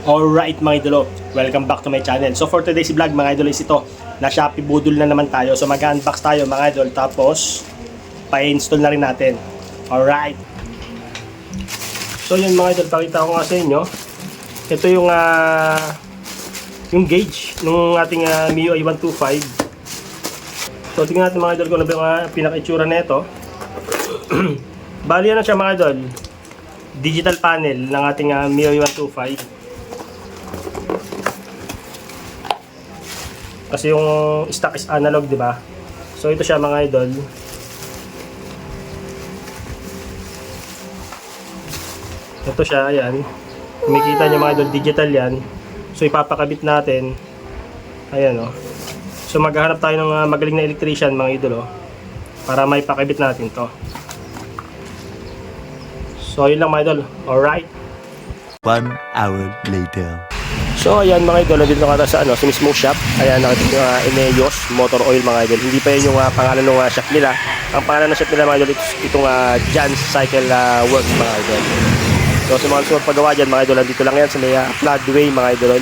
Alright mga idolo, welcome back to my channel. So for today's vlog mga idol is ito, na Shopee Budol na naman tayo. So mag-unbox tayo mga idol, tapos pa-install na rin natin. Alright. So yun mga idol, pakita ko nga sa inyo. Ito yung gauge ng ating MIUI 125. So tingnan natin mga idol kung ano ba yung pinaka-itsura na ito. Bali na siya mga idol, digital panel ng ating MIUI 125. Kasi yung stock is analog, di ba? So ito siya mga idol. Ito siya, ayan. Kumikita niyo mga idol, digital yan. So ipapakabit natin. Ayan oh. So maghahanap tayo ng magaling na electrician mga idol oh, para may pakabit natin to. So yun lang mga idol. Alright. 1 hour later. So ayan mga idol, dito nga sa sa mismong shop. Ayan, nakita nyo Eneos Motor Oil mga idol. Hindi pa yun yung pangalan ng shop nila. Ang pangalan ng shop nila mga idol, itong Jan's Cycle Works mga idol. So sa mga gusto magpagawa dyan mga idol, dito lang yan sa may Floodway mga idol.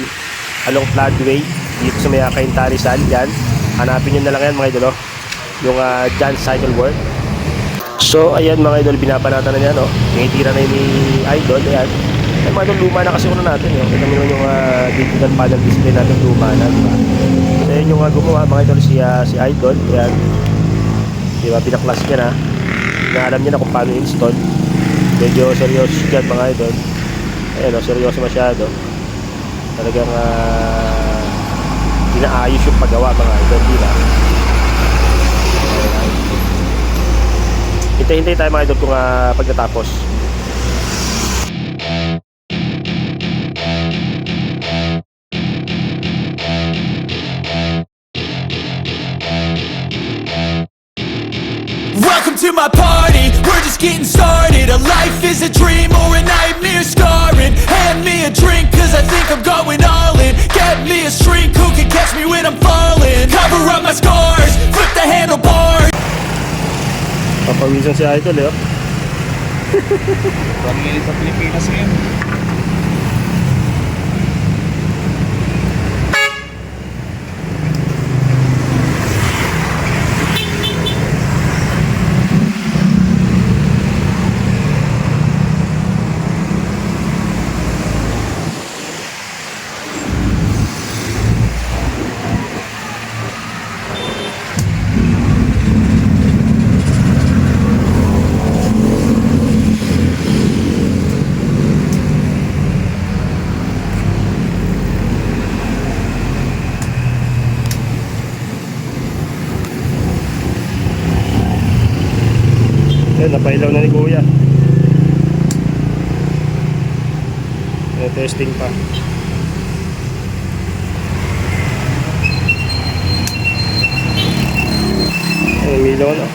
Along Floodway, dito sa may Cainta Rizal yan. Hanapin nyo na lang yan mga idol, yung Jan's Cycle Works. So ayan mga idol, binabanatan na yan, tinitira na yun ni idol. Ayan, ay mga idol, luma na kasi una natin yun. Kita mo yung digital panel display natin, luma na, diba? So yun yung gumawa mga idol, si idol. Ayan, diba, pinaklas niya na. Alam niya na kung paano install. Medyo seryoso dyan mga idol. Ayan seryoso masyado. Talagang pinaayos yung paggawa mga idol, diba? Hintay-hintay tayo mga idol kung pagkatapos. Welcome to my party, we're just getting started. A life is a dream or a nightmare scarring. Hand me a drink cause I think I'm going all in. Get me a shrink who can catch me when I'm falling. Cover up my scars, flip the handlebars. Papawisan si idol eh. Pangingin sa Pilipinas ngayon. Napailaw na ni Kuya. Testing pa. Ay, umilaw na.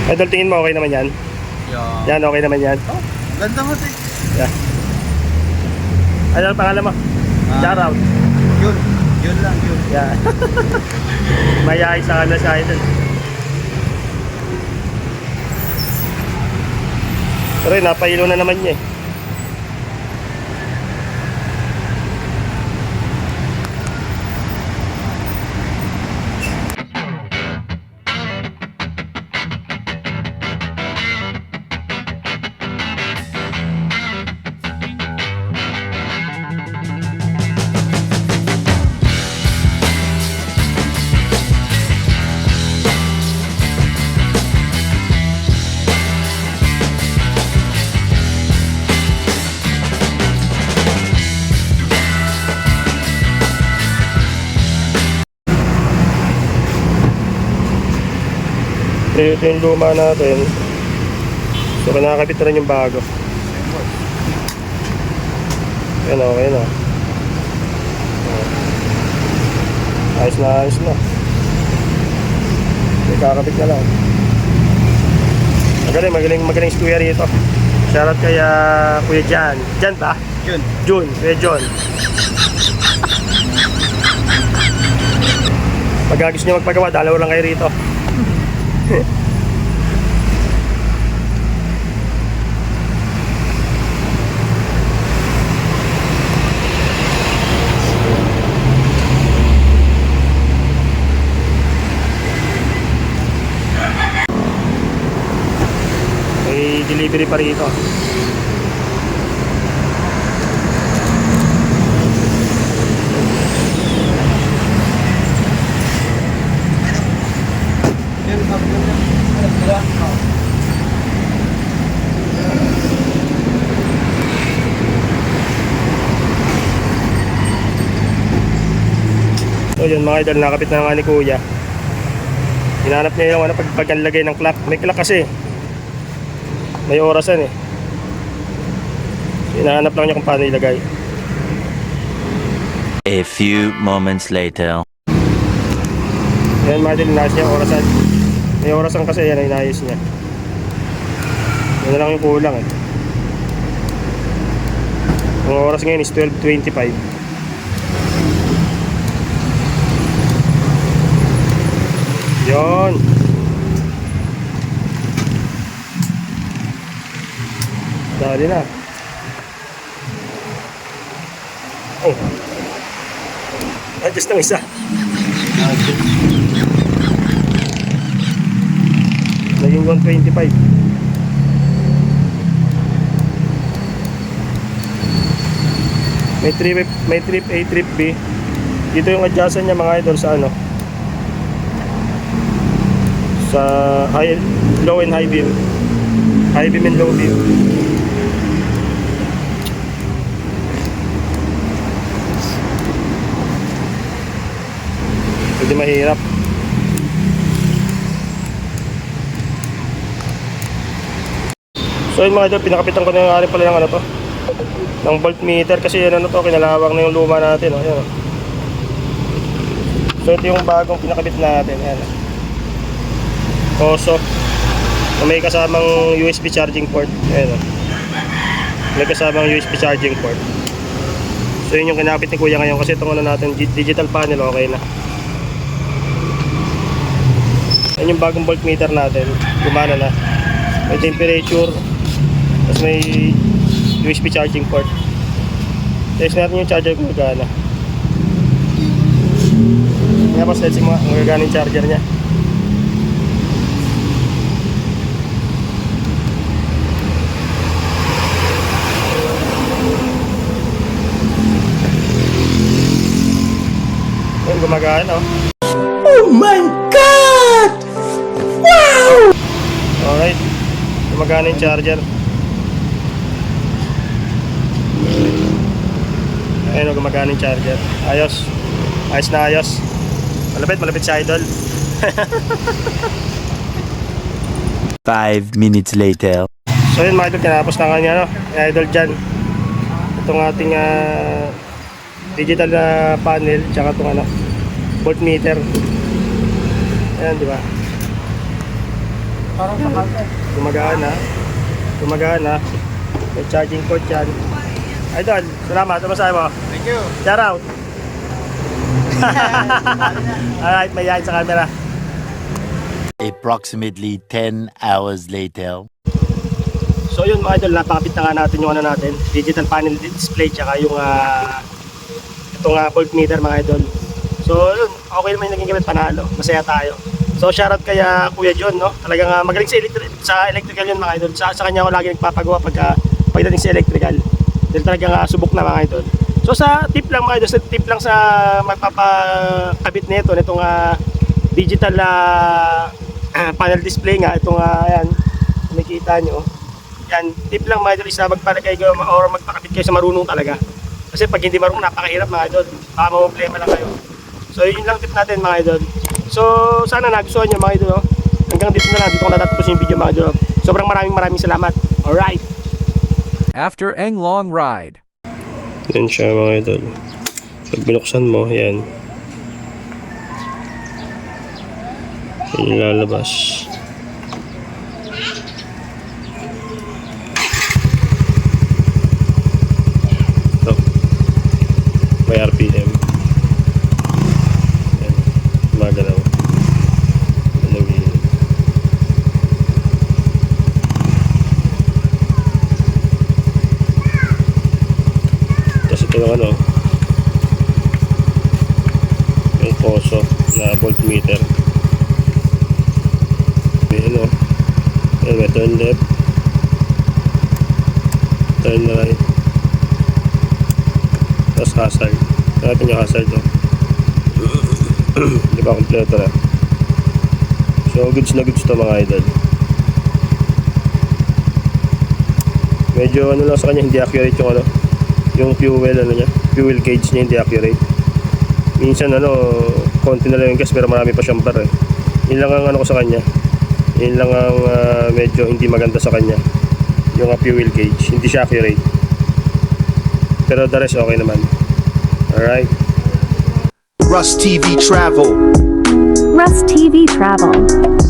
Idol, tingin mo okay naman yan? Yan, okay naman yan? Oh, ganda mo eh. Yeah. Ano ang pangalan mo? Shoutout. Yun lang, yun. Yeah. Mayahay sa kanila sa idol. Pero napahilo na naman niya eh. Ito yung luma natin. So nakakabit na rin yung bago. Ayan okay na. Ayos na, ayos na. May kakabit na lang. Magaling si Kuya rito. Shoutout kay Kuya Jan. Jan ba? Jun. Jun, Kuya John. Pag gusto nyo magpagawa, dalawa lang kayo rito. May delivery pa rito. So yun mga idol, nakapit na nga ni Kuya. Hinanap niya yung ano, pagkanlagay ng clock. May clock kasi. May orasan eh. So, hinahanap lang niya kung paano ilagay. A few moments later. Ayan mga idol, inayos niya yung orasan. May orasan kasi yan, inayos niya. Yan na lang yung kulang eh. Ang oras ngayon is 12:25. Yon. Dali na. Oh. Adjust ng isa. Naging 125. May trip A, trip B. Dito yung adjustan niya mga idol sa ano, sa high, low and high beam. High beam and low beam. Hindi mahirap. So yun mga idol, pinakapitan ko na yung ari pala ng ano to, ng voltmeter kasi yan ano to, kinalawang na yung luma natin, oh. Yan, oh. So ito yung bagong pinakabit natin, yan. Oso na may kasamang USB charging port, yan, oh. May kasamang USB charging port. So yun yung kinakabit ni Kuya ngayon kasi itong ano natin, digital panel, okay na. Yan yung bagong voltmeter natin, gumana na. May temperature, tapos may USB charging port. Test natin yung charger kung gagana. Kaya mas let's see mga kung gagana yung charger nya. Yan, gumagana, oh. Oh my God! Wow! Alright, gumagana yung charger. Ayun, gumagana yung charger. Ayos. Ayos na ayos. Malapit si idol. 5 minutes later. So yun mga idol, kinapos na kanya, no? Yung idol dyan. Itong ating digital na panel, tsaka itong ano, voltmeter. Ayan, di ba? Parang pakal. Gumagana. Gumagana. May charging port yan. Idol, salamat. Ano masahe mo? Thank you. Shout out. Alright, may yain sa camera. Approximately 10 hours later. So yun mga idol, napakapit na nga natin yung ano natin, digital panel display tsaka yung itong voltmeter mga idol. So yun, okay naman yung naging gamit, panalo. Masaya tayo. So shoutout kay Kuya John, no? Talagang magaling sa electrical yun mga idol. Sa kanya ako lagi nagpapagawa pagdating sa electrical. Dahil talagang subok na mga idol. So sa tip lang mga idol, sa tip lang sa magpapakabit nito, nitong digital panel display nga, itong ayan, makikita nyo. Yan, tip lang mga idol, isa magpalagay kayo or magpakabit kayo sa marunong talaga. Kasi pag hindi marunong, napakahirap mga idol. Baka problema lang kayo. So yun lang tip natin mga idol. So sana nagustuhan nyo mga idol, no? Hanggang dito na lang, dito ko natatapos yung video mga idol. Sobrang maraming salamat. Alright. After a long ride. Yan siya mga idol. Pag binuksan mo, yan. Yan yung lalabas. Ito. May RPM. Yan. Magana. poso na voltmeter. May ano, may turn left, turn right, tapos hazard. Natin yung hazard to. Hindi pa kompleto na. So goods na goods to mga idol. Medyo ano lang sa kanya, hindi accurate yung ano, yung fuel ano niya, fuel gauge niya hindi accurate. Minsan ano, konti na lang yung gas pero marami pa siyang bar eh. Yun lang ang ano ko sa kanya. Yun lang ang medyo hindi maganda sa kanya. Yung fuel gauge, hindi siya accurate. Pero the rest okay naman. Alright. Rust TV Travel. Rust TV Travel.